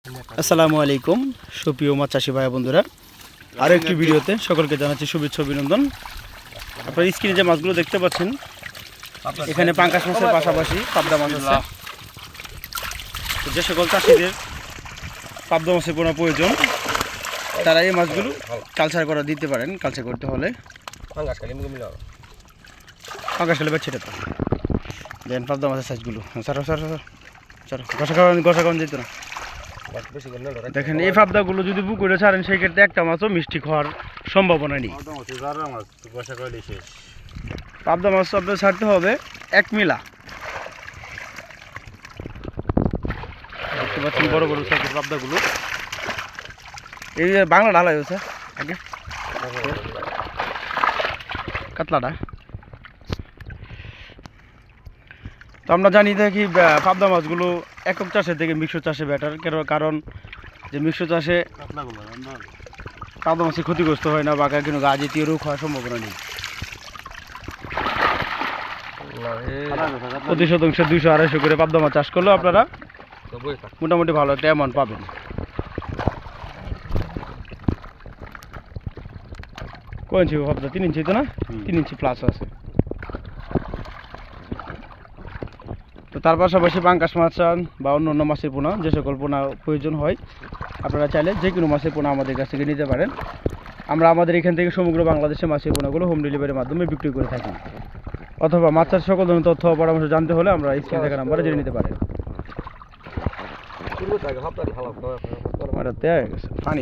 আসসালামু আলাইকুম সুপ্রিয় মাছ চাষি ভাই বন্ধুরা, আরও একটি ভিডিওতে সকলকে জানাচ্ছি শুভেচ্ছা অভিনন্দন। আপনারা স্ক্রিনে যে মাছগুলো দেখতে পাচ্ছেন, এখানে পাঙ্গাস মাছের পাশাপাশি পাবদা মাছ আছে। যে সকল চাষিদের পাবদা মাছের কোনো প্রয়োজন, তারা এই মাছগুলো কালচার করা দিতে পারেন। কালচার করতে হলে পাঙ্গাস খালি বা ছেটে তো দেন পাবদা মাছের সাইজগুলো গসা খাওয়ান যেত না। দেখেন এই পাবদাগুলো যদি পুকুরে ছাড়েন, সেই ক্ষেত্রে একটা মাছও মিষ্টি খাওয়ার সম্ভাবনা নেই। পাবদা মাছ আপনার ছাড়তে হবে 1 মিলা। দেখতে পাচ্ছেন বড় বড় সাইজের পাবদাগুলো। এই বাংলা ঢালাই হয়েছে আগে কাতলাটা। তো আমরা জানি থাকি পাবদা মাছগুলো একক চাষের থেকে মিশ্র চাষে বেটার, কারণ যে মিশ্র চাষে পাবদা মাছের ক্ষতিগ্রস্ত হয় না বা কোনো গা জাতীয় রোগ হওয়ার সম্ভাবনা নেই। প্রতি শতাংশে 200-250 করে পাবদা মাছ চাষ করলেও আপনারা মোটামুটি ভালো একটা অ্যামাউন্ট পাবেন। কয় ইঞ্চি পাবদা? 3 ইঞ্চি তো না, 3 ইঞ্চি প্লাস আছে। তো তার পাশাপাশি পাঙ্গাস মাছ বা অন্য অন্য মাছের পোনা, যে সকল পোনা প্রয়োজন হয়, আপনারা চাইলে যে কোনো মাছের পোনা আমাদের কাছ থেকে নিতে পারেন। আমরা আমাদের এখান থেকে সমগ্র বাংলাদেশে মাছের পোনাগুলো হোম ডেলিভারির মাধ্যমে বিক্রি করে থাকি। অথবা মাছ চাষ সকল ধরনের তথ্য পরামর্শ জানতে হলে আমরা স্ক্রিনে থাকা নাম্বারে জেনে নিতে পারেন। পানি